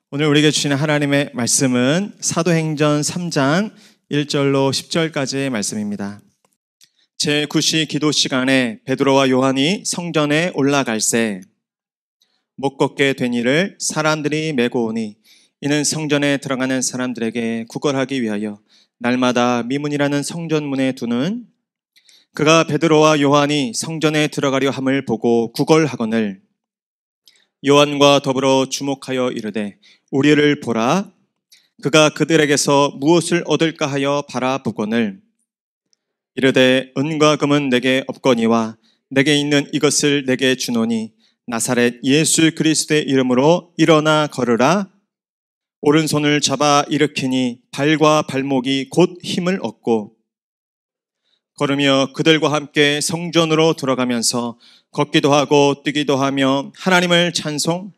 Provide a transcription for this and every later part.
오늘 우리에게 주시는 하나님의 말씀은 사도행전 3장 1절로 10절까지의 말씀입니다. 제9시 기도 시간에 베드로와 요한이 성전에 올라갈새 못 걷게 된 이를 사람들이 메고 오니 이는 성전에 들어가는 사람들에게 구걸하기 위하여 날마다 미문이라는 성전문에 두는 그가 베드로와 요한이 성전에 들어가려 함을 보고 구걸하거늘 요한과 더불어 주목하여 이르되 우리를 보라. 그가 그들에게서 무엇을 얻을까 하여 바라보거늘 이르되 은과 금은 내게 없거니와 내게 있는 이것을 내게 주노니 나사렛 예수 그리스도의 이름으로 일어나 걸으라. 오른손을 잡아 일으키니 발과 발목이 곧 힘을 얻고 걸으며 그들과 함께 성전으로 들어가면서 걷기도 하고 뛰기도 하며 하나님을 찬송,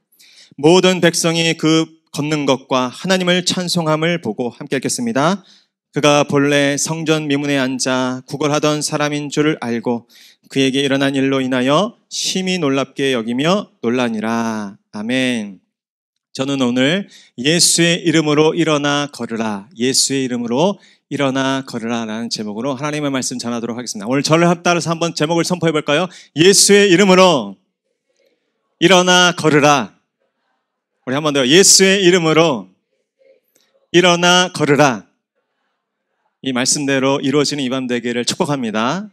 모든 백성이 그 걷는 것과 하나님을 찬송함을 보고 함께 읽겠습니다. 그가 본래 성전 미문에 앉아 구걸하던 사람인 줄을 알고 그에게 일어난 일로 인하여 심히 놀랍게 여기며 놀라니라. 아멘. 저는 오늘 예수의 이름으로 일어나 걸으라, 예수의 이름으로 일어나 걸으라 라는 제목으로 하나님의 말씀 전하도록 하겠습니다. 오늘 저를 따라서 한번 제목을 선포해 볼까요? 예수의 이름으로 일어나 걸으라. 우리 한번 더, 예수의 이름으로 일어나 걸으라. 이 말씀대로 이루어지는 이 밤 되기를 축복합니다.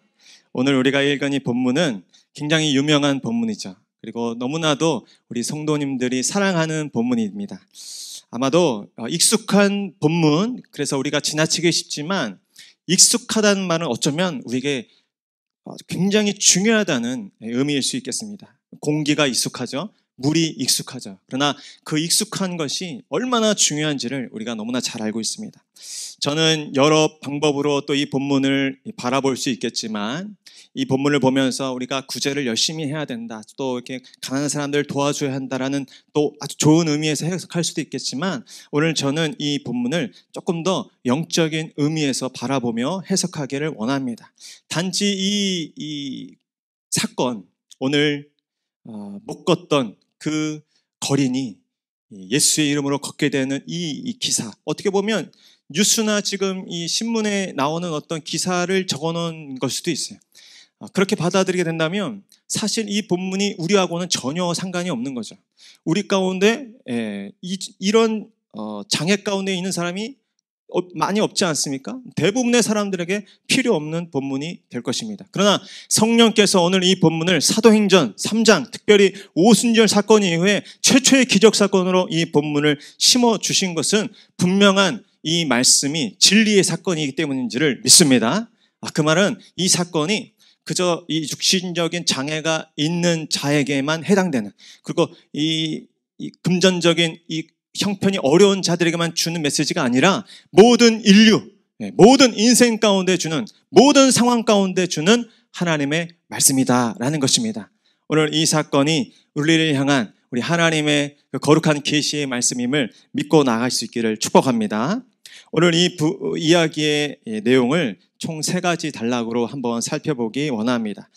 오늘 우리가 읽은 이 본문은 굉장히 유명한 본문이죠. 그리고 너무나도 우리 성도님들이 사랑하는 본문입니다. 아마도 익숙한 본문, 그래서 우리가 지나치기 쉽지만 익숙하다는 말은 어쩌면 우리에게 굉장히 중요하다는 의미일 수 있겠습니다. 공기가 익숙하죠. 물이 익숙하죠. 그러나 그 익숙한 것이 얼마나 중요한지를 우리가 너무나 잘 알고 있습니다. 저는 여러 방법으로 또 이 본문을 바라볼 수 있겠지만 이 본문을 보면서 우리가 구제를 열심히 해야 된다, 또 이렇게 가난한 사람들을 도와줘야 한다라는 또 아주 좋은 의미에서 해석할 수도 있겠지만 오늘 저는 이 본문을 조금 더 영적인 의미에서 바라보며 해석하기를 원합니다. 단지 이 사건, 오늘 못 걷던 그 거린이 예수의 이름으로 걷게 되는 이 기사, 어떻게 보면 뉴스나 지금 이 신문에 나오는 어떤 기사를 적어놓은 걸 수도 있어요. 그렇게 받아들이게 된다면 사실 이 본문이 우리하고는 전혀 상관이 없는 거죠. 우리 가운데 이런 장애 가운데 있는 사람이 많이 없지 않습니까? 대부분의 사람들에게 필요 없는 본문이 될 것입니다. 그러나 성령께서 오늘 이 본문을 사도행전 3장, 특별히 오순절 사건 이후에 최초의 기적 사건으로 이 본문을 심어주신 것은 분명한 이 말씀이 진리의 사건이기 때문인지를 믿습니다. 그 말은 이 사건이 그저 이 육신적인 장애가 있는 자에게만 해당되는, 그리고 이 금전적인 이 형편이 어려운 자들에게만 주는 메시지가 아니라 모든 인류, 모든 인생 가운데 주는, 모든 상황 가운데 주는 하나님의 말씀이다라는 것입니다. 오늘 이 사건이 우리를 향한 우리 하나님의 거룩한 계시의 말씀임을 믿고 나아갈 수 있기를 축복합니다. 오늘 이 이야기의 내용을 총 3가지 단락으로 한번 살펴보기 원합니다.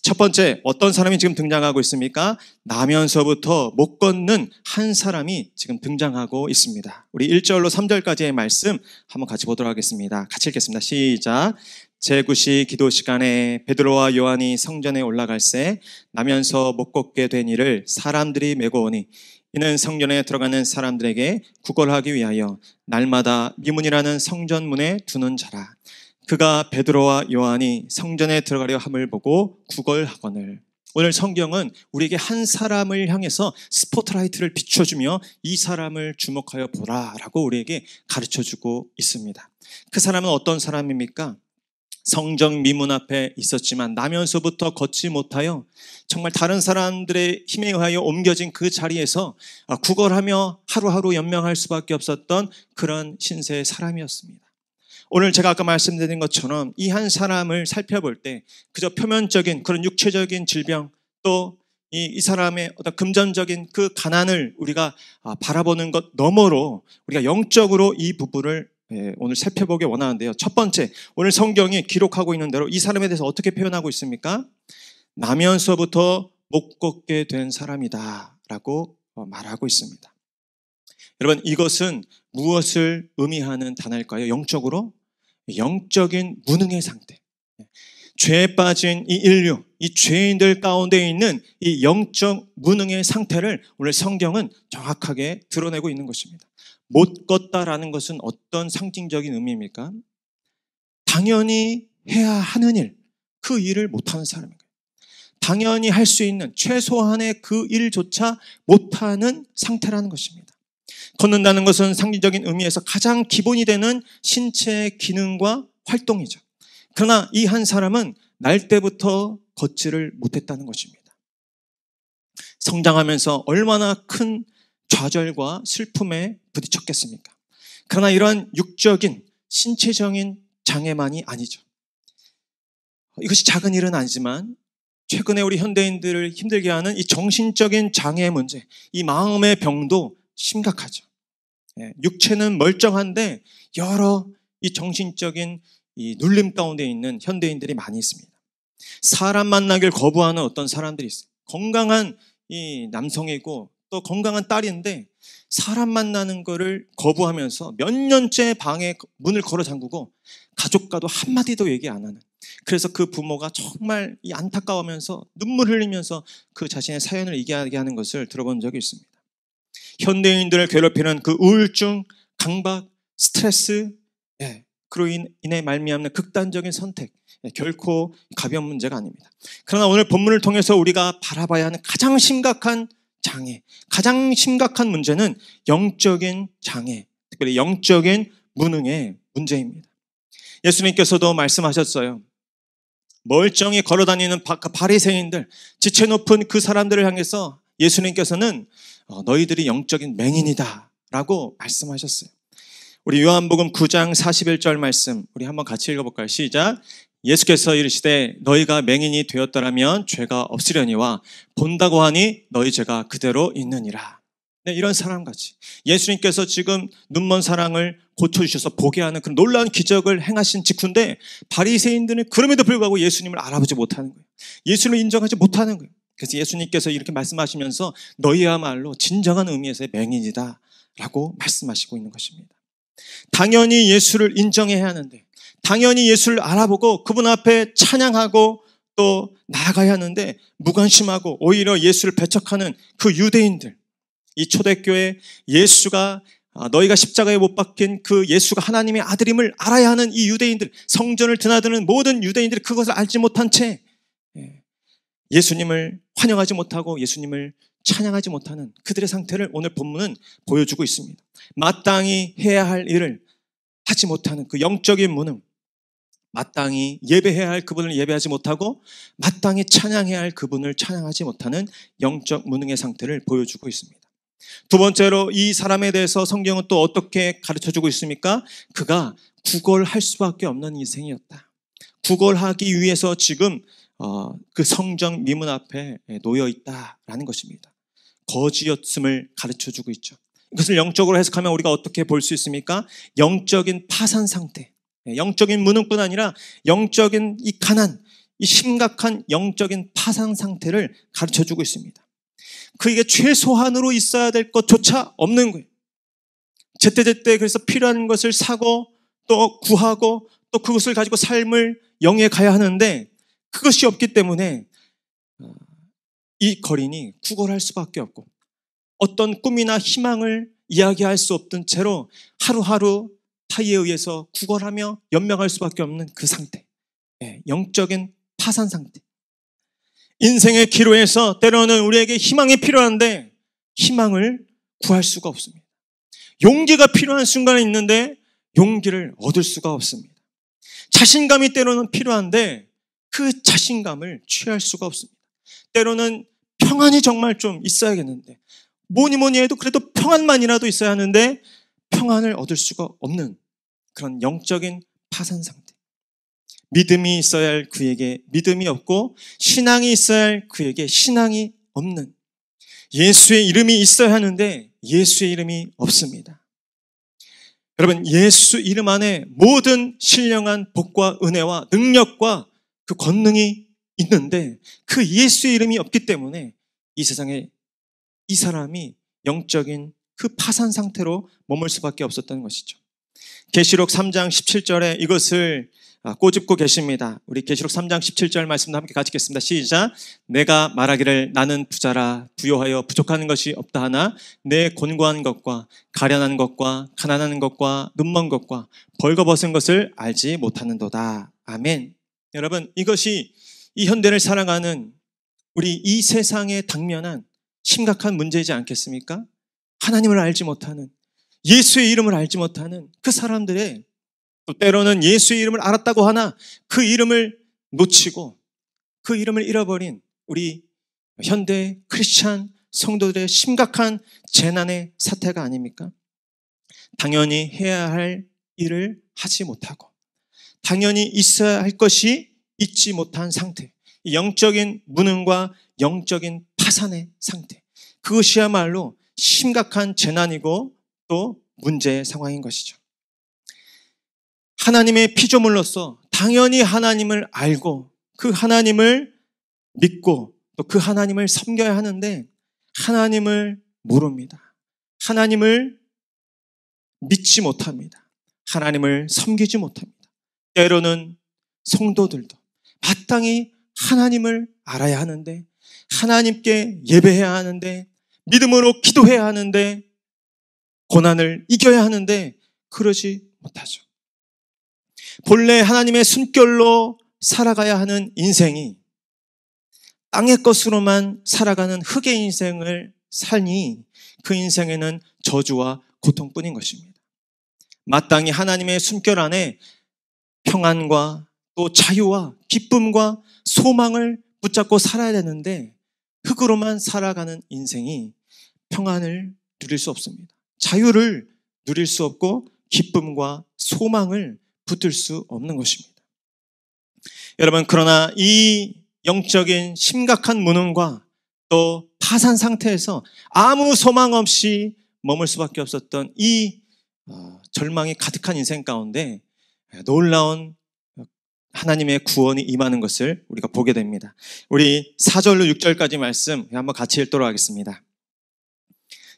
첫 번째, 어떤 사람이 지금 등장하고 있습니까? 나면서부터 못 걷는 한 사람이 지금 등장하고 있습니다. 우리 1절로 3절까지의 말씀 한번 같이 보도록 하겠습니다. 같이 읽겠습니다. 시작. 제9시 기도 시간에 베드로와 요한이 성전에 올라갈새 나면서 못 걷게 된 이를 사람들이 메고 오니 이는 성전에 들어가는 사람들에게 구걸하기 위하여 날마다 미문이라는 성전문에 두는 자라. 그가 베드로와 요한이 성전에 들어가려 함을 보고 구걸하거늘. 오늘 성경은 우리에게 한 사람을 향해서 스포트라이트를 비춰주며 이 사람을 주목하여 보라라고 우리에게 가르쳐주고 있습니다. 그 사람은 어떤 사람입니까? 성전 미문 앞에 있었지만 나면서부터 걷지 못하여 정말 다른 사람들의 힘에 의하여 옮겨진 그 자리에서 구걸하며 하루하루 연명할 수밖에 없었던 그런 신세의 사람이었습니다. 오늘 제가 아까 말씀드린 것처럼 이 한 사람을 살펴볼 때 그저 표면적인 그런 육체적인 질병, 또 이 사람의 어떤 금전적인 그 가난을 우리가 바라보는 것 너머로 우리가 영적으로 이 부분을 오늘 살펴보기 원하는데요. 첫 번째, 오늘 성경이 기록하고 있는 대로 이 사람에 대해서 어떻게 표현하고 있습니까? 나면서부터 못 걷게 된 사람이다 라고 말하고 있습니다. 여러분, 이것은 무엇을 의미하는 단어일까요? 영적으로? 영적인 무능의 상태. 죄에 빠진 이 인류, 이 죄인들 가운데 있는 이 영적 무능의 상태를 오늘 성경은 정확하게 드러내고 있는 것입니다. 못 걷다라는 것은 어떤 상징적인 의미입니까? 당연히 해야 하는 일, 그 일을 못하는 사람인 거예요. 당연히 할 수 있는 최소한의 그 일조차 못하는 상태라는 것입니다. 걷는다는 것은 상징적인 의미에서 가장 기본이 되는 신체의 기능과 활동이죠. 그러나 이 한 사람은 날 때부터 걷지를 못했다는 것입니다. 성장하면서 얼마나 큰 좌절과 슬픔에 부딪혔겠습니까? 그러나 이러한 육적인 신체적인 장애만이 아니죠. 이것이 작은 일은 아니지만 최근에 우리 현대인들을 힘들게 하는 이 정신적인 장애의 문제, 이 마음의 병도 심각하죠. 육체는 멀쩡한데 여러 이 정신적인 이 눌림 가운데 있는 현대인들이 많이 있습니다. 사람 만나길 거부하는 어떤 사람들이 있어요. 건강한 이 남성이고 또 건강한 딸인데 사람 만나는 거를 거부하면서 몇 년째 방에 문을 걸어 잠그고 가족과도 한마디도 얘기 안 하는, 그래서 그 부모가 정말 이 안타까워하면서 눈물 흘리면서 그 자신의 사연을 이야기하는 것을 들어본 적이 있습니다. 현대인들을 괴롭히는 그 우울증, 강박, 스트레스, 그로 인해 말미암는 극단적인 선택, 결코 가벼운 문제가 아닙니다. 그러나 오늘 본문을 통해서 우리가 바라봐야 하는 가장 심각한 장애, 가장 심각한 문제는 영적인 장애, 특별히 영적인 무능의 문제입니다. 예수님께서도 말씀하셨어요. 멀쩡히 걸어다니는 바리새인들, 지체 높은 그 사람들을 향해서 예수님께서는 너희들이 영적인 맹인이다 라고 말씀하셨어요. 우리 요한복음 9장 41절 말씀 우리 한번 같이 읽어볼까요? 시작. 예수께서 이르시되 너희가 맹인이 되었더라면 죄가 없으려니와 본다고 하니 너희 죄가 그대로 있느니라. 네, 이런 사람같이 예수님께서 지금 눈먼 사람을 고쳐주셔서 보게 하는 그런 놀라운 기적을 행하신 직후인데 바리새인들은 그럼에도 불구하고 예수님을 알아보지 못하는 거예요. 예수님을 인정하지 못하는 거예요. 그래서 예수님께서 이렇게 말씀하시면서 너희야말로 진정한 의미에서의 맹인이다 라고 말씀하시고 있는 것입니다. 당연히 예수를 인정해야 하는데, 당연히 예수를 알아보고 그분 앞에 찬양하고 또 나아가야 하는데 무관심하고 오히려 예수를 배척하는 그 유대인들, 이 초대교회 예수가 너희가 십자가에 못 박힌 그 예수가 하나님의 아들임을 알아야 하는 이 유대인들, 성전을 드나드는 모든 유대인들이 그것을 알지 못한 채 예수님을 환영하지 못하고 예수님을 찬양하지 못하는 그들의 상태를 오늘 본문은 보여주고 있습니다. 마땅히 해야 할 일을 하지 못하는 그 영적인 무능, 마땅히 예배해야 할 그분을 예배하지 못하고 마땅히 찬양해야 할 그분을 찬양하지 못하는 영적 무능의 상태를 보여주고 있습니다. 두 번째로 이 사람에 대해서 성경은 또 어떻게 가르쳐주고 있습니까? 그가 구걸할 수밖에 없는 인생이었다. 구걸하기 위해서 지금 그 성전 미문 앞에 놓여 있다라는 것입니다. 거지였음을 가르쳐주고 있죠. 이것을 영적으로 해석하면 우리가 어떻게 볼 수 있습니까? 영적인 파산 상태, 영적인 무능뿐 아니라 영적인 이 가난, 이 심각한 영적인 파산 상태를 가르쳐주고 있습니다. 그에게 최소한으로 있어야 될 것조차 없는 거예요. 제때제때 그래서 필요한 것을 사고 또 구하고 또 그것을 가지고 삶을 영위해 가야 하는데 그것이 없기 때문에 이 거린이 구걸할 수밖에 없고 어떤 꿈이나 희망을 이야기할 수 없던 채로 하루하루 타이에 의해서 구걸하며 연명할 수밖에 없는 그 상태, 영적인 파산 상태. 인생의 기로에서 때로는 우리에게 희망이 필요한데 희망을 구할 수가 없습니다. 용기가 필요한 순간이 있는데 용기를 얻을 수가 없습니다. 자신감이 때로는 필요한데 그 자신감을 취할 수가 없습니다. 때로는 평안이 정말 좀 있어야겠는데 뭐니 해도 그래도 평안만이라도 있어야 하는데 평안을 얻을 수가 없는 그런 영적인 파산 상태. 믿음이 있어야 할 그에게 믿음이 없고 신앙이 있어야 할 그에게 신앙이 없는, 예수의 이름이 있어야 하는데 예수의 이름이 없습니다. 여러분, 예수 이름 안에 모든 신령한 복과 은혜와 능력과 그 권능이 있는데 그 예수의 이름이 없기 때문에 이 세상에 이 사람이 영적인 그 파산 상태로 머물 수밖에 없었던 것이죠. 계시록 3장 17절에 이것을 꼬집고 계십니다. 우리 계시록 3장 17절 말씀도 함께 같이 읽겠습니다. 시작. 내가 말하기를 나는 부자라 부요하여 부족한 것이 없다 하나 내 곤고한 것과 가련한 것과 가난한 것과 눈먼 것과 벌거벗은 것을 알지 못하는도다. 아멘. 여러분, 이것이 이 현대를 살아가는 우리 이 세상에 당면한 심각한 문제이지 않겠습니까? 하나님을 알지 못하는, 예수의 이름을 알지 못하는 그 사람들의, 또 때로는 예수의 이름을 알았다고 하나 그 이름을 놓치고 그 이름을 잃어버린 우리 현대 크리스찬 성도들의 심각한 재난의 사태가 아닙니까? 당연히 해야 할 일을 하지 못하고 당연히 있어야 할 것이 있지 못한 상태, 영적인 무능과 영적인 파산의 상태, 그것이야말로 심각한 재난이고 또 문제의 상황인 것이죠. 하나님의 피조물로서 당연히 하나님을 알고 그 하나님을 믿고 또 그 하나님을 섬겨야 하는데 하나님을 모릅니다. 하나님을 믿지 못합니다. 하나님을 섬기지 못합니다. 때로는 성도들도 마땅히 하나님을 알아야 하는데, 하나님께 예배해야 하는데, 믿음으로 기도해야 하는데, 고난을 이겨야 하는데 그러지 못하죠. 본래 하나님의 숨결로 살아가야 하는 인생이 땅의 것으로만 살아가는 흙의 인생을 살니 그 인생에는 저주와 고통뿐인 것입니다. 마땅히 하나님의 숨결 안에 평안과 또 자유와 기쁨과 소망을 붙잡고 살아야 되는데 흙으로만 살아가는 인생이 평안을 누릴 수 없습니다. 자유를 누릴 수 없고 기쁨과 소망을 붙들 수 없는 것입니다. 여러분, 그러나 이 영적인 심각한 무능과 또 파산 상태에서 아무 소망 없이 머물 수밖에 없었던 이 절망이 가득한 인생 가운데 놀라운 하나님의 구원이 임하는 것을 우리가 보게 됩니다. 우리 4절로 6절까지 말씀 한번 같이 읽도록 하겠습니다.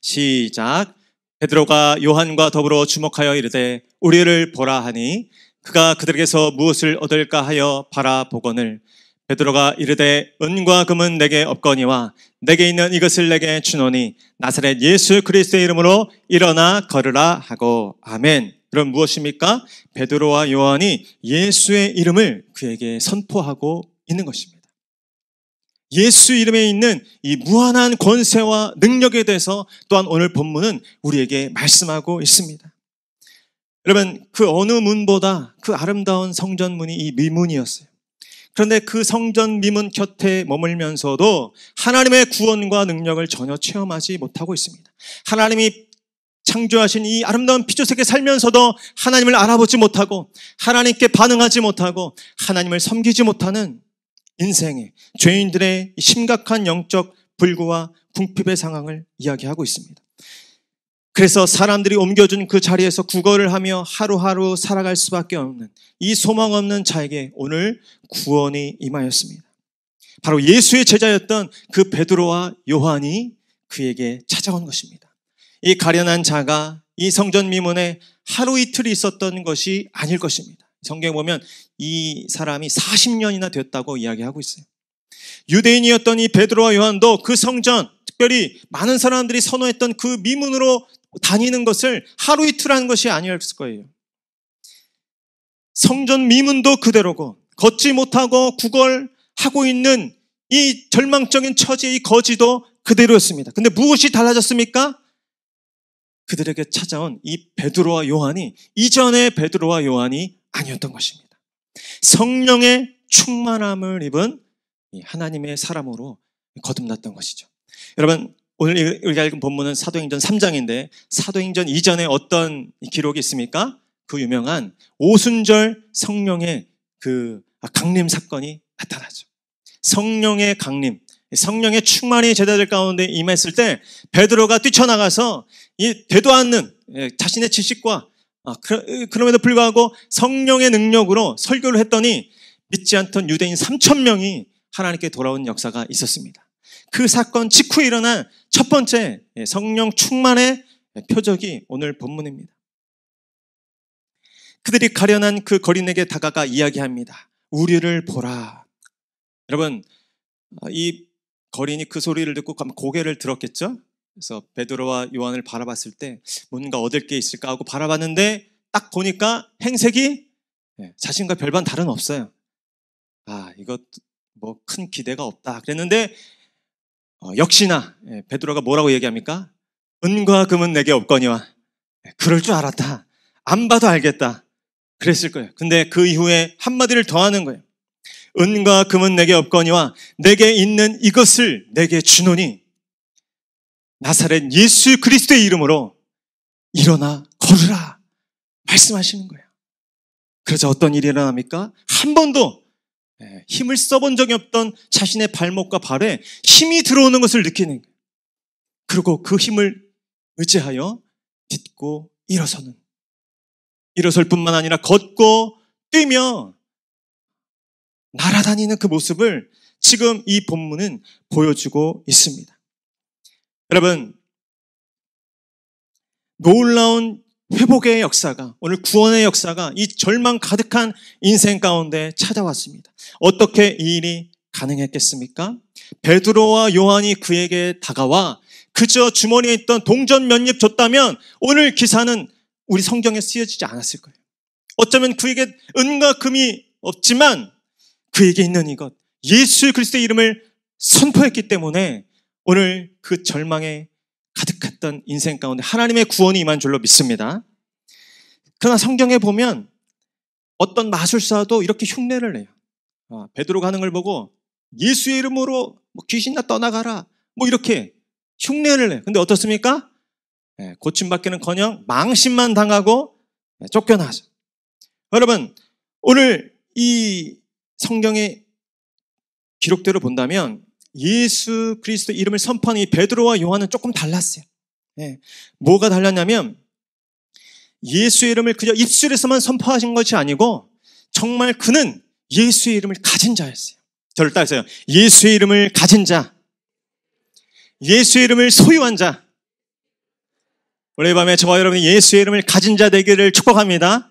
시작. 베드로가 요한과 더불어 주목하여 이르되 우리를 보라 하니 그가 그들에게서 무엇을 얻을까 하여 바라보거늘 베드로가 이르되 은과 금은 내게 없거니와 내게 있는 이것을 내게 주노니 나사렛 예수 그리스도의 이름으로 일어나 걸으라 하고. 아멘. 그럼 무엇입니까? 베드로와 요한이 예수의 이름을 그에게 선포하고 있는 것입니다. 예수 이름에 있는 이 무한한 권세와 능력에 대해서 또한 오늘 본문은 우리에게 말씀하고 있습니다. 여러분, 그 어느 문보다 그 아름다운 성전문이 이 미문이었어요. 그런데 그 성전 미문 곁에 머물면서도 하나님의 구원과 능력을 전혀 체험하지 못하고 있습니다. 하나님이 창조하신 이 아름다운 피조세계 살면서도 하나님을 알아보지 못하고 하나님께 반응하지 못하고 하나님을 섬기지 못하는 인생의 죄인들의 심각한 영적 불구와 궁핍의 상황을 이야기하고 있습니다. 그래서 사람들이 옮겨준 그 자리에서 구걸을 하며 하루하루 살아갈 수밖에 없는 이 소망 없는 자에게 오늘 구원이 임하였습니다. 바로 예수의 제자였던 그 베드로와 요한이 그에게 찾아온 것입니다. 이 가련한 자가 이 성전 미문에 하루 이틀이 있었던 것이 아닐 것입니다. 성경에 보면 이 사람이 40년이나 됐다고 이야기하고 있어요. 유대인이었던 이 베드로와 요한도 그 성전, 특별히 많은 사람들이 선호했던 그 미문으로 다니는 것을 하루 이틀 한 것이 아니었을 거예요. 성전 미문도 그대로고 걷지 못하고 구걸하고 있는 이 절망적인 처지의 이 거지도 그대로였습니다. 근데 무엇이 달라졌습니까? 그들에게 찾아온 이 베드로와 요한이 이전의 베드로와 요한이 아니었던 것입니다. 성령의 충만함을 입은 하나님의 사람으로 거듭났던 것이죠. 여러분, 오늘 우리가 읽은 본문은 사도행전 3장인데 사도행전 이전에 어떤 기록이 있습니까? 그 유명한 오순절 성령의 그 강림 사건이 나타나죠. 성령의 강림, 성령의 충만이 제자들 가운데 임했을 때 베드로가 뛰쳐나가서 이 되도 않는 자신의 지식과 그럼에도 불구하고 성령의 능력으로 설교를 했더니 믿지 않던 유대인 3,000명이 하나님께 돌아온 역사가 있었습니다. 그 사건 직후에 일어난 첫 번째 성령 충만의 표적이 오늘 본문입니다. 그들이 가련한 그 거린에게 다가가 이야기합니다. 우리를 보라. 여러분, 이 거린이 그 소리를 듣고 고개를 들었겠죠? 그래서 베드로와 요한을 바라봤을 때 뭔가 얻을 게 있을까 하고 바라봤는데 딱 보니까 행색이 자신과 별반 다름없어요. 이것 뭐 큰 기대가 없다 그랬는데 역시나 베드로가 뭐라고 얘기합니까? 은과 금은 내게 없거니와. 그럴 줄 알았다. 안 봐도 알겠다. 그랬을 거예요. 근데 그 이후에 한마디를 더 하는 거예요. 은과 금은 내게 없거니와 내게 있는 이것을 내게 주노니 나사렛 예수 그리스도의 이름으로 일어나 걸으라 말씀하시는 거예요. 그래서 어떤 일이 일어납니까? 한 번도 힘을 써본 적이 없던 자신의 발목과 발에 힘이 들어오는 것을 느끼는 거예요. 그리고 그 힘을 의지하여 딛고 일어설 뿐만 아니라 걷고 뛰며 날아다니는 그 모습을 지금 이 본문은 보여주고 있습니다. 여러분, 놀라운 회복의 역사가, 오늘 구원의 역사가 이 절망 가득한 인생 가운데 찾아왔습니다. 어떻게 이 일이 가능했겠습니까? 베드로와 요한이 그에게 다가와 그저 주머니에 있던 동전 몇 입 줬다면 오늘 기사는 우리 성경에 쓰여지지 않았을 거예요. 어쩌면 그에게 은과 금이 없지만 그에게 있는 이것, 예수 그리스도의 이름을 선포했기 때문에 오늘 그 절망에 가득했던 인생 가운데 하나님의 구원이 임한 줄로 믿습니다. 그러나 성경에 보면 어떤 마술사도 이렇게 흉내를 내요. 베드로가 하는 걸 보고 예수의 이름으로 귀신나 떠나가라 이렇게 흉내를 내요. 근데 어떻습니까? 고침받기는커녕 망신만 당하고 쫓겨나죠. 여러분, 오늘 이 성경의 기록대로 본다면 예수 그리스도 이름을 선포하는 이 베드로와 요한은 조금 달랐어요. 뭐가 달랐냐면 예수의 이름을 그저 입술에서만 선포하신 것이 아니고 정말 그는 예수의 이름을 가진 자였어요. 저를 따라서요. 예수의 이름을 가진 자, 예수의 이름을 소유한 자. 오늘 밤에 저와 여러분이 예수의 이름을 가진 자 되기를 축복합니다.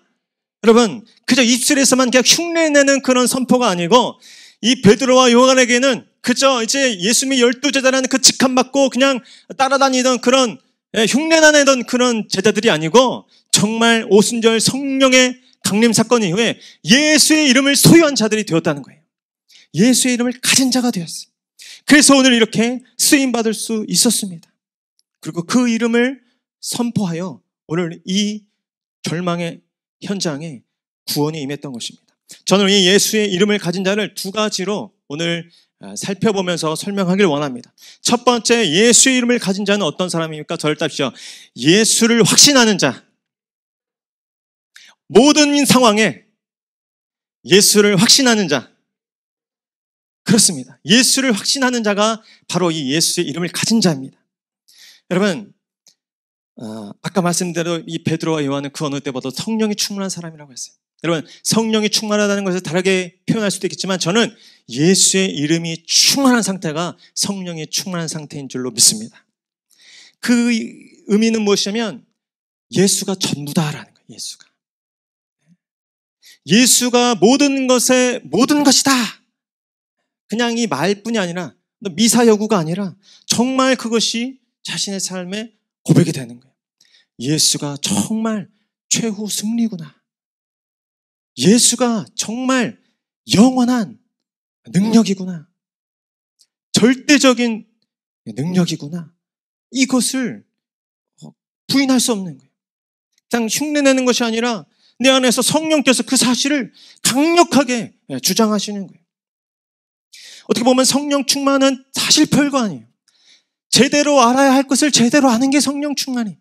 여러분, 그저 입술에서만 그냥 흉내내는 그런 선포가 아니고 이 베드로와 요한에게는 그저 이제 예수님의 12제자라는 그 직함 받고 그냥 따라다니던 그런 흉내내던 그런 제자들이 아니고 정말 오순절 성령의 강림 사건 이후에 예수의 이름을 소유한 자들이 되었다는 거예요. 예수의 이름을 가진 자가 되었어요. 그래서 오늘 이렇게 쓰임받을 수 있었습니다. 그리고 그 이름을 선포하여 오늘 이 절망의 현장에 구원이 임했던 것입니다. 저는 이 예수의 이름을 가진 자를 두 가지로 오늘 살펴보면서 설명하길 원합니다. 첫 번째, 예수의 이름을 가진 자는 어떤 사람입니까? 저를 따십시오. 예수를 확신하는 자. 모든 상황에 예수를 확신하는 자. 그렇습니다. 예수를 확신하는 자가 바로 이 예수의 이름을 가진 자입니다. 여러분, 아까 말씀대로 이 베드로와 요한은 그 어느 때보다 성령이 충만한 사람이라고 했어요. 여러분, 성령이 충만하다는 것을 다르게 표현할 수도 있겠지만 저는 예수의 이름이 충만한 상태가 성령이 충만한 상태인 줄로 믿습니다. 그 의미는 무엇이냐면 예수가 전부다라는 거예요. 예수가 모든 것의 모든 것이다. 그냥 이 말뿐이 아니라 미사여구가 아니라 정말 그것이 자신의 삶의 고백이 되는 거예요. 예수가 정말 최후 승리구나. 예수가 정말 영원한 능력이구나. 절대적인 능력이구나. 이것을 부인할 수 없는 거예요. 그냥 흉내내는 것이 아니라 내 안에서 성령께서 그 사실을 강력하게 주장하시는 거예요. 어떻게 보면 성령 충만은 사실 별거 아니에요. 제대로 알아야 할 것을 제대로 아는 게 성령 충만이에요.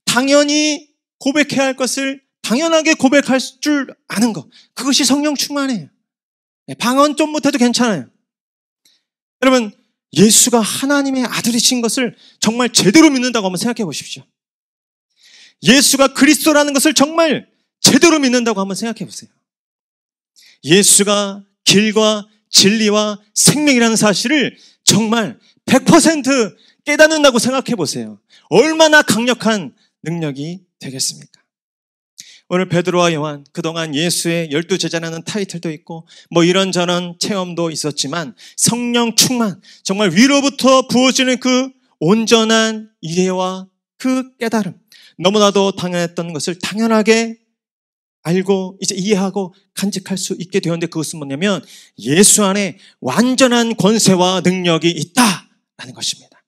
당연히 고백해야 할 것을 당연하게 고백할 줄 아는 것. 그것이 성령 충만이에요. 방언 좀 못해도 괜찮아요. 여러분, 예수가 하나님의 아들이신 것을 정말 제대로 믿는다고 한번 생각해 보십시오. 예수가 그리스도라는 것을 정말 제대로 믿는다고 한번 생각해 보세요. 예수가 길과 진리와 생명이라는 사실을 정말 100% 깨닫는다고 생각해 보세요. 얼마나 강력한 능력이 되겠습니까? 오늘 베드로와 요한, 그동안 예수의 12제자라는 타이틀도 있고 이런저런 체험도 있었지만 성령 충만, 정말 위로부터 부어지는 그 온전한 이해와 그 깨달음, 너무나도 당연했던 것을 당연하게 알고 이제 이해하고 간직할 수 있게 되었는데, 그것은 뭐냐면 예수 안에 완전한 권세와 능력이 있다라는 것입니다.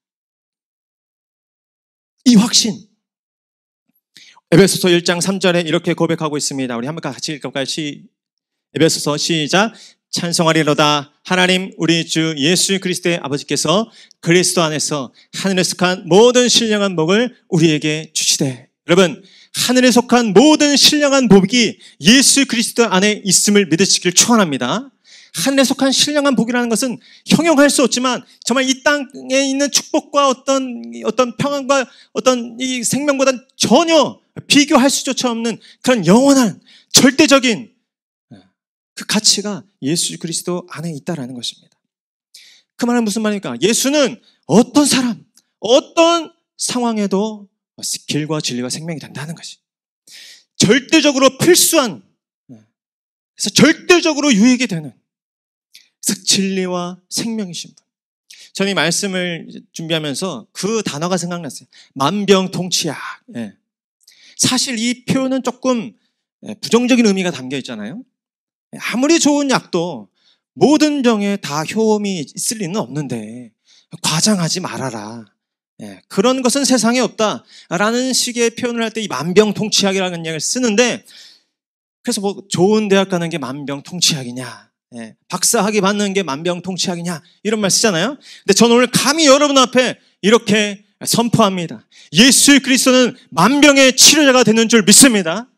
이 확신, 에베소서 1장 3절에 이렇게 고백하고 있습니다. 우리 한번 같이 읽어볼까요? 에베소서 시작. 찬송하리로다 하나님 우리 주 예수 그리스도의 아버지께서 그리스도 안에서 하늘에 속한 모든 신령한 복을 우리에게 주시되. 여러분, 하늘에 속한 모든 신령한 복이 예수 그리스도 안에 있음을 믿으시길 축원합니다. 하늘에 속한 신령한 복이라는 것은 형용할 수 없지만 정말 이 땅에 있는 축복과 어떤 평안과 어떤 이 생명보다 전혀 비교할 수조차 없는 그런 영원한 절대적인 그 가치가 예수 그리스도 안에 있다라는 것입니다. 그 말은 무슨 말입니까? 예수는 어떤 사람, 어떤 상황에도 길과 진리와 생명이 된다는 것이 절대적으로 필수한, 그래서 절대적으로 유익이 되는 진리와 생명이신 분. 저는 이 말씀을 준비하면서 그 단어가 생각났어요. 만병통치약. 사실 이 표현은 조금 부정적인 의미가 담겨 있잖아요. 아무리 좋은 약도 모든 병에 다 효험이 있을 리는 없는데 과장하지 말아라. 그런 것은 세상에 없다라는 식의 표현을 할 때 이 만병통치약이라는 약을 쓰는데, 그래서 좋은 대학 가는 게 만병통치약이냐, 박사학위 받는 게 만병통치약이냐 이런 말 쓰잖아요. 근데 저는 오늘 감히 여러분 앞에 이렇게 선포합니다. 예수 그리스도는 만병의 치료자가 되는 줄 믿습니다.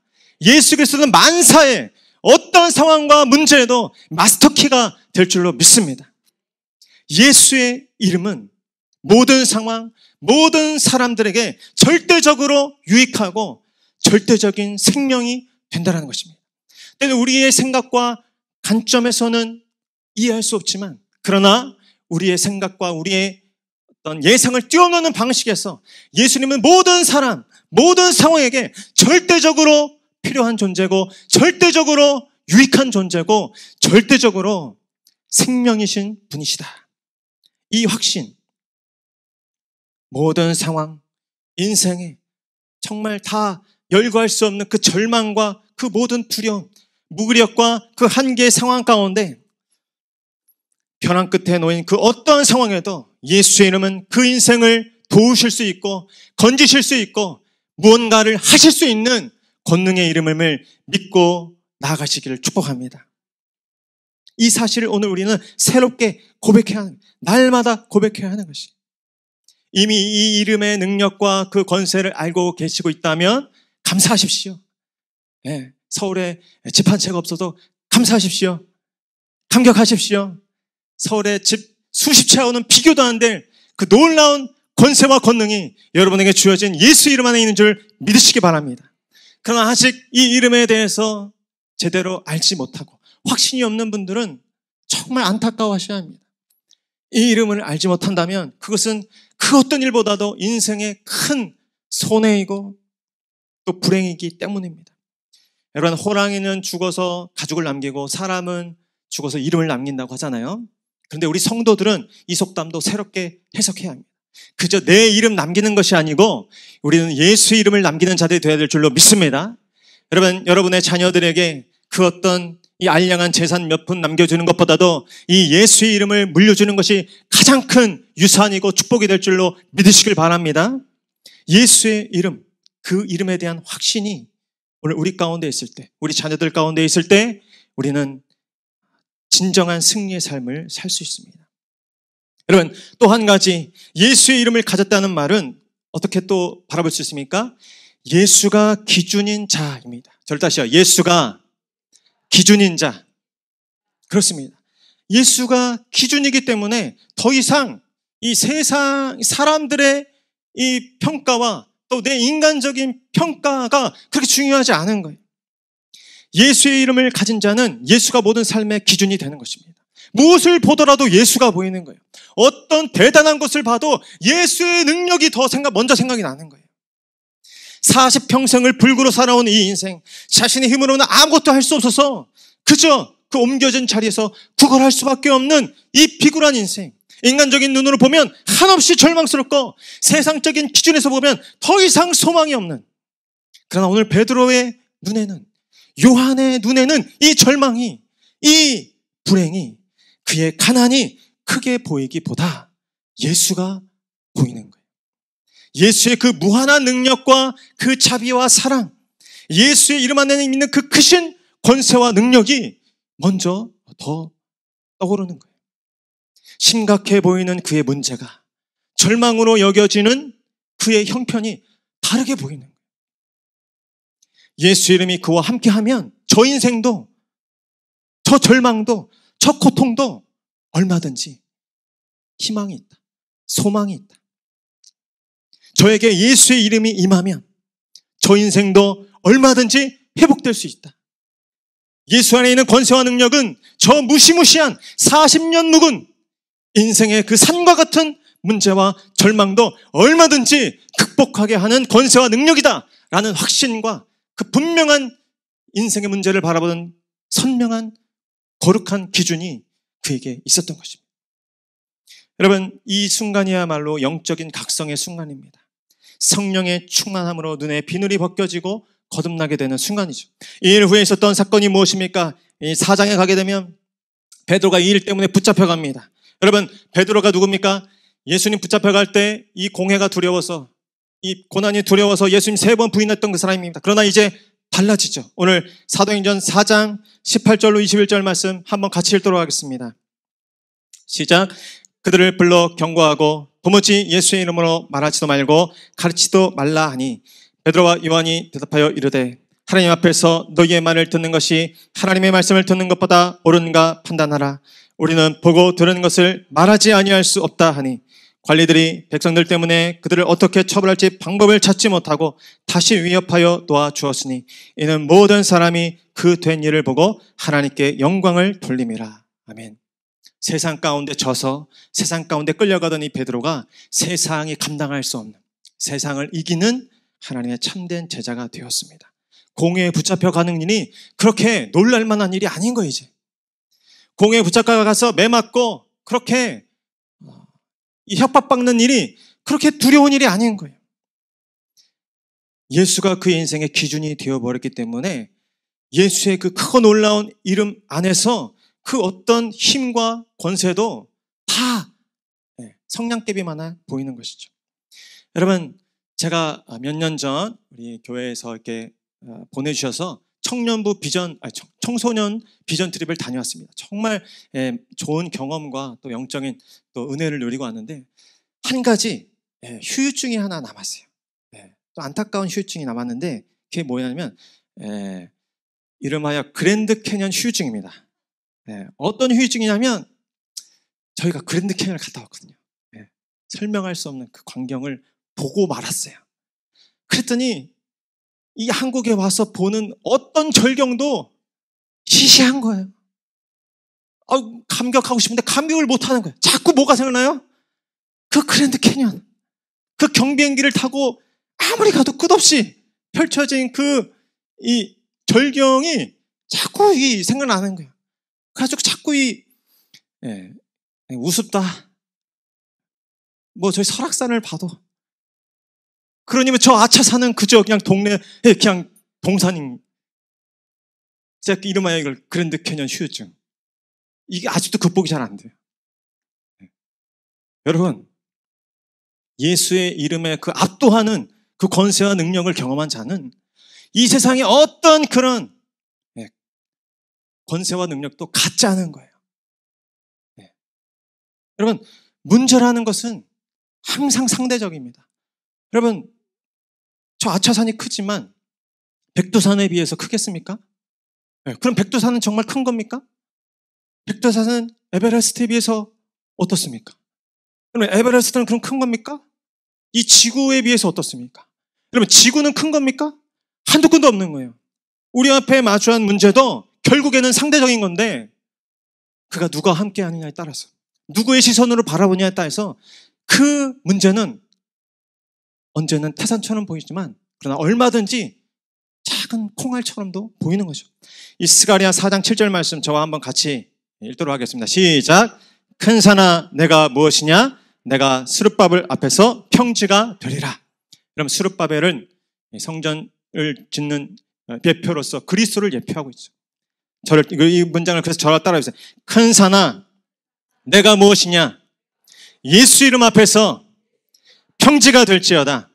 예수 그리스도는 만사의 어떤 상황과 문제에도 마스터키가 될 줄로 믿습니다. 예수의 이름은 모든 상황, 모든 사람들에게 절대적으로 유익하고 절대적인 생명이 된다는 것입니다. 때는 우리의 생각과 관점에서는 이해할 수 없지만, 그러나 우리의 생각과 우리의 어떤 예상을 뛰어넘는 방식에서 예수님은 모든 사람, 모든 상황에게 절대적으로 필요한 존재고, 절대적으로 유익한 존재고, 절대적으로 생명이신 분이시다. 이 확신, 모든 상황, 인생에 정말 다 열거할 수 없는 그 절망과 그 모든 두려움, 무기력과 그 한계의 상황 가운데 벼랑 끝에 놓인 그 어떠한 상황에도 예수의 이름은 그 인생을 도우실 수 있고 건지실 수 있고 무언가를 하실 수 있는 권능의 이름을 믿고 나아가시기를 축복합니다. 이 사실을 오늘 우리는 새롭게 고백해야 하는, 날마다 고백해야 하는 것이, 이미 이 이름의 능력과 그 권세를 알고 계시고 있다면 감사하십시오. 서울에 집 한 채가 없어도 감사하십시오. 감격하십시오. 서울에 집 수십 채 오는 비교도 안 될 그 놀라운 권세와 권능이 여러분에게 주어진 예수 이름 안에 있는 줄 믿으시기 바랍니다. 그러나 아직 이 이름에 대해서 제대로 알지 못하고 확신이 없는 분들은 정말 안타까워하셔야 합니다. 이 이름을 알지 못한다면 그것은 그 어떤 일보다도 인생의 큰 손해이고 또 불행이기 때문입니다. 여러분, 호랑이는 죽어서 가죽을 남기고 사람은 죽어서 이름을 남긴다고 하잖아요. 그런데 우리 성도들은 이 속담도 새롭게 해석해야 합니다. 그저 내 이름 남기는 것이 아니고 우리는 예수의 이름을 남기는 자들이 되어야 될 줄로 믿습니다. 여러분, 여러분의 자녀들에게 그 어떤 이 알량한 재산 몇 푼 남겨주는 것보다도 이 예수의 이름을 물려주는 것이 가장 큰 유산이고 축복이 될 줄로 믿으시길 바랍니다. 예수의 이름, 그 이름에 대한 확신이 오늘 우리 가운데 있을 때, 우리 자녀들 가운데 있을 때 우리는 진정한 승리의 삶을 살 수 있습니다. 여러분, 또 한 가지, 예수의 이름을 가졌다는 말은 어떻게 또 바라볼 수 있습니까? 예수가 기준인 자입니다. 저를 다시요. 예수가 기준인 자. 그렇습니다. 예수가 기준이기 때문에 더 이상 이 세상 사람들의 이 평가와 또 내 인간적인 평가가 그렇게 중요하지 않은 거예요. 예수의 이름을 가진 자는 예수가 모든 삶의 기준이 되는 것입니다. 무엇을 보더라도 예수가 보이는 거예요. 어떤 대단한 것을 봐도 예수의 능력이 먼저 생각이 나는 거예요. 40평생을 불구로 살아온 이 인생, 자신의 힘으로는 아무것도 할 수 없어서 그저 그 옮겨진 자리에서 구걸할 수밖에 없는 이 비굴한 인생. 인간적인 눈으로 보면 한없이 절망스럽고 세상적인 기준에서 보면 더 이상 소망이 없는. 그러나 오늘 베드로의 눈에는, 요한의 눈에는 이 절망이, 이 불행이, 그의 가난이 크게 보이기보다 예수가 보이는 거예요. 예수의 그 무한한 능력과 그 자비와 사랑, 예수의 이름 안에 있는 그 크신 권세와 능력이 먼저 더 떠오르는 거예요. 심각해 보이는 그의 문제가 절망으로 여겨지는 그의 형편이 다르게 보이는 거예요. 예수 이름이 그와 함께하면 저 인생도, 저 절망도, 저 고통도 얼마든지 희망이 있다. 소망이 있다. 저에게 예수의 이름이 임하면 저 인생도 얼마든지 회복될 수 있다. 예수 안에 있는 권세와 능력은 저 무시무시한 40년 묵은 인생의 그 산과 같은 문제와 절망도 얼마든지 극복하게 하는 권세와 능력이다 라는 확신과 그 분명한 인생의 문제를 바라보는 선명한 거룩한 기준이 그에게 있었던 것입니다. 여러분, 이 순간이야말로 영적인 각성의 순간입니다. 성령의 충만함으로 눈에 비늘이 벗겨지고 거듭나게 되는 순간이죠. 이 일 후에 있었던 사건이 무엇입니까? 이 4장에 가게 되면 베드로가 이 일 때문에 붙잡혀갑니다. 여러분, 베드로가 누굽니까? 예수님 붙잡혀갈 때 이 공회가 두려워서, 이 고난이 두려워서 예수님 3번 부인했던 그 사람입니다. 그러나 이제 달라지죠. 오늘 사도행전 4장 18절로 21절 말씀 한번 같이 읽도록 하겠습니다. 시작. 그들을 불러 경고하고 도무지 예수의 이름으로 말하지도 말고 가르치도 말라 하니 베드로와 요한이 대답하여 이르되 하나님 앞에서 너희의 말을 듣는 것이 하나님의 말씀을 듣는 것보다 옳은가 판단하라. 우리는 보고 들은 것을 말하지 아니할 수 없다 하니 관리들이 백성들 때문에 그들을 어떻게 처벌할지 방법을 찾지 못하고 다시 위협하여 놓아주었으니 이는 모든 사람이 그 된 일을 보고 하나님께 영광을 돌림이라. 아멘. 세상 가운데 져서 세상 가운데 끌려가던 이 베드로가 세상이 감당할 수 없는, 세상을 이기는 하나님의 참된 제자가 되었습니다. 공회에 붙잡혀가는 일이 그렇게 놀랄만한 일이 아닌 거예요. 이제 공회에 붙잡혀가서 매맞고 그렇게 이 협박받는 일이 그렇게 두려운 일이 아닌 거예요. 예수가 그의 인생의 기준이 되어버렸기 때문에 예수의 그 크고 놀라운 이름 안에서 그 어떤 힘과 권세도 다 성냥개비만 하나 보이는 것이죠. 여러분, 제가 몇 년 전 우리 교회에서 이렇게 보내주셔서 청소년 비전 트립을 다녀왔습니다. 정말 좋은 경험과 또 영적인 또 은혜를 누리고 왔는데 한 가지 후유증이 하나 남았어요. 또 안타까운 후유증이 남았는데 그게 뭐냐면 이름하여 그랜드 캐년 후유증입니다. 어떤 후유증이냐면 저희가 그랜드 캐년을 갔다 왔거든요. 설명할 수 없는 그 광경을 보고 말았어요. 그랬더니 이 한국에 와서 보는 어떤 절경도 시시한 거예요. 감격하고 싶은데 감격을 못하는 거예요. 자꾸 뭐가 생각나요? 그 그랜드 캐년, 그 경비행기를 타고 아무리 가도 끝없이 펼쳐진 이 절경이 자꾸 생각나는 거예요. 그래가지고 자꾸 우습다. 저희 설악산을 봐도 그러니면 저 아차산은 그저 그냥 동네에 그냥 동산인. 제가 이름하여 이걸 그랜드 캐년 후유증. 이게 아직도 극복이 잘 안 돼요. 여러분, 예수의 이름에 그 압도하는 그 권세와 능력을 경험한 자는 이 세상에 어떤 그런 권세와 능력도 갖지 않은 거예요. 여러분, 문제라는 것은 항상 상대적입니다. 여러분, 저 아차산이 크지만 백두산에 비해서 크겠습니까? 그럼 백두산은 정말 큰 겁니까? 백두산은 에베레스트에 비해서 어떻습니까? 그럼 에베레스트는 그럼 큰 겁니까? 이 지구에 비해서 어떻습니까? 여러분, 지구는 큰 겁니까? 한두 끈도 없는 거예요. 우리 앞에 마주한 문제도 결국에는 상대적인 건데 그가 누가 함께 하느냐에 따라서, 누구의 시선으로 바라보냐에 따라서 그 문제는 언제는 태산처럼 보이지만 그러나 얼마든지 작은 콩알처럼도 보이는 거죠. 이 스가랴 4장 7절 말씀 저와 한번 같이 읽도록 하겠습니다. 시작. 큰 산아 내가 무엇이냐? 내가 스룹바벨 앞에서 평지가 되리라. 그럼 스룹바벨은 성전을 짓는 예표로서 그리스도를 예표하고 있죠. 이 문장을 그래서 저를 따라해주세요. 큰 산아 내가 무엇이냐? 예수 이름 앞에서 평지가 될지어다.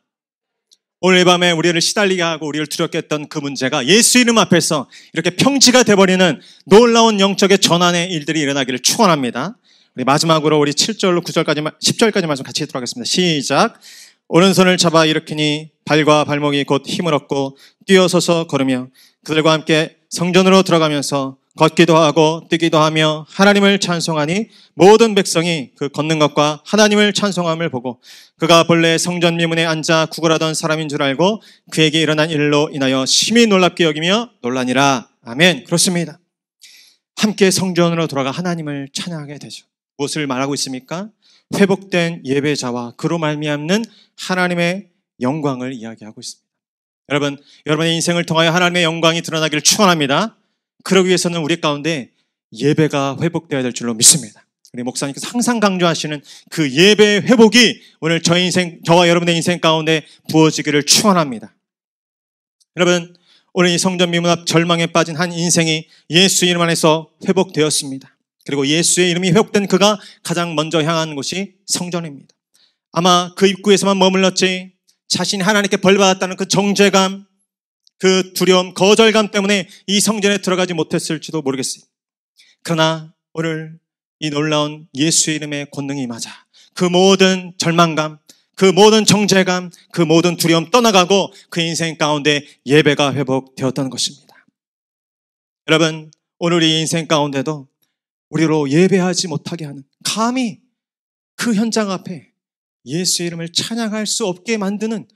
오늘 이 밤에 우리를 시달리게 하고 우리를 두렵게 했던 그 문제가 예수 이름 앞에서 이렇게 평지가 돼버리는 놀라운 영적의 전환의 일들이 일어나기를 축원합니다. 우리 마지막으로 우리 7절로 9절까지 10절까지 말씀 같이 읽도록 하겠습니다. 시작. 오른손을 잡아 일으키니 발과 발목이 곧 힘을 얻고 뛰어서서 걸으며 그들과 함께 성전으로 들어가면서 걷기도 하고 뛰기도 하며 하나님을 찬송하니 모든 백성이 그 걷는 것과 하나님을 찬송함을 보고 그가 본래 성전 미문에 앉아 구걸하던 사람인 줄 알고 그에게 일어난 일로 인하여 심히 놀랍게 여기며 놀라니라. 아멘. 그렇습니다. 함께 성전으로 돌아가 하나님을 찬양하게 되죠. 무엇을 말하고 있습니까? 회복된 예배자와 그로 말미암는 하나님의 영광을 이야기하고 있습니다. 여러분, 여러분의 인생을 통하여 하나님의 영광이 드러나기를 축원합니다. 그러기 위해서는 우리 가운데 예배가 회복되어야 될 줄로 믿습니다. 우리 목사님께서 항상 강조하시는 그 예배 회복이 오늘 저와 여러분의 인생 가운데 부어지기를 축원합니다. 여러분, 오늘 이 성전 미문 앞 절망에 빠진 한 인생이 예수 이름 안에서 회복되었습니다. 그리고 예수의 이름이 회복된 그가 가장 먼저 향한 곳이 성전입니다. 아마 그 입구에서만 머물렀지 자신이 하나님께 벌받았다는 그 정죄감, 그 두려움, 거절감 때문에 이 성전에 들어가지 못했을지도 모르겠어요. 그러나 오늘 이 놀라운 예수의 이름의 권능이 임하자 그 모든 절망감, 그 모든 정죄감, 그 모든 두려움 떠나가고 그 인생 가운데 예배가 회복되었다는 것입니다. 여러분, 오늘 이 인생 가운데도 우리로 예배하지 못하게 하는, 감히 그 현장 앞에 예수의 이름을 찬양할 수 없게 만드는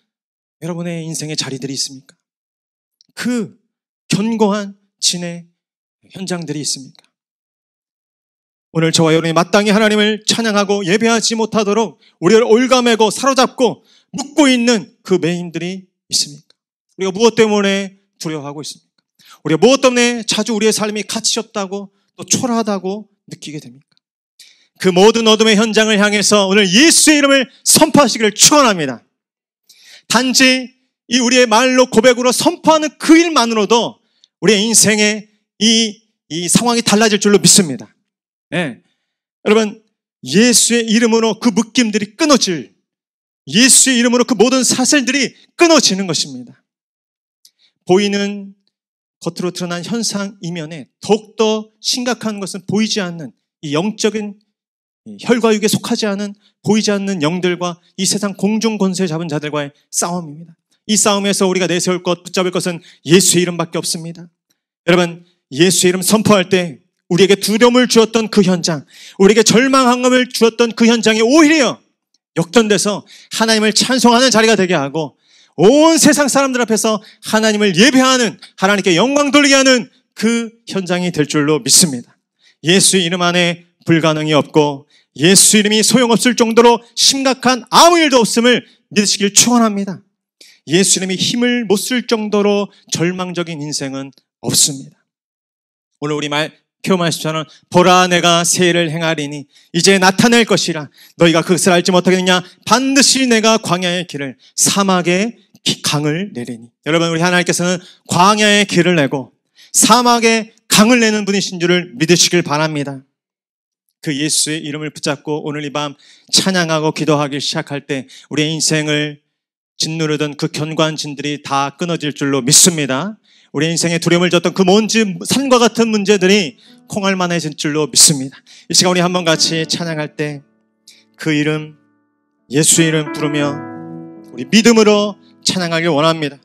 여러분의 인생의 자리들이 있습니까? 그 견고한 진의 현장들이 있습니까? 오늘 저와 여러분이 마땅히 하나님을 찬양하고 예배하지 못하도록 우리를 올가매고 사로잡고 묶고 있는 그 메인들이 있습니까? 우리가 무엇 때문에 두려워하고 있습니까? 우리가 무엇 때문에 자주 우리의 삶이 가치 없다고 또 초라하다고 느끼게 됩니까? 그 모든 어둠의 현장을 향해서 오늘 예수의 이름을 선포하시기를 축원합니다. 단지 이 우리의 말로 고백으로 선포하는 그 일만으로도 우리의 인생의 이 상황이 달라질 줄로 믿습니다. 네. 여러분, 예수의 이름으로 그 묶임들이 끊어질, 예수의 이름으로 그 모든 사슬들이 끊어지는 것입니다. 보이는 겉으로 드러난 현상 이면에 더욱더 심각한 것은 보이지 않는 이 영적인 혈과육에 속하지 않은 보이지 않는 영들과 이 세상 공중 권세 잡은 자들과의 싸움입니다. 이 싸움에서 우리가 내세울 것, 붙잡을 것은 예수의 이름밖에 없습니다. 여러분, 예수의 이름 선포할 때 우리에게 두려움을 주었던 그 현장, 우리에게 절망함을 주었던 그 현장이 오히려 역전돼서 하나님을 찬송하는 자리가 되게 하고 온 세상 사람들 앞에서 하나님을 예배하는, 하나님께 영광 돌리게 하는 그 현장이 될 줄로 믿습니다. 예수의 이름 안에 불가능이 없고 예수 이름이 소용없을 정도로 심각한 아무 일도 없음을 믿으시길 축원합니다. 예수 이름이 힘을 못 쓸 정도로 절망적인 인생은 없습니다. 오늘 우리 표 말씀처럼 보라 내가 새 일을 행하리니 이제 나타낼 것이라 너희가 그것을 알지 못하겠느냐 반드시 내가 광야의 길을 사막의 강을 내리니. 여러분, 우리 하나님께서는 광야의 길을 내고 사막의 강을 내는 분이신 줄을 믿으시길 바랍니다. 그 예수의 이름을 붙잡고 오늘 이 밤 찬양하고 기도하기 시작할 때 우리의 인생을 짓누르던 그 견고한 진들이 다 끊어질 줄로 믿습니다. 우리 인생에 두려움을 줬던 그 먼지 산과 같은 문제들이 콩알만해질 줄로 믿습니다. 이 시간 우리 한번 같이 찬양할 때 그 이름, 예수의 이름 부르며 우리 믿음으로 찬양하길 원합니다.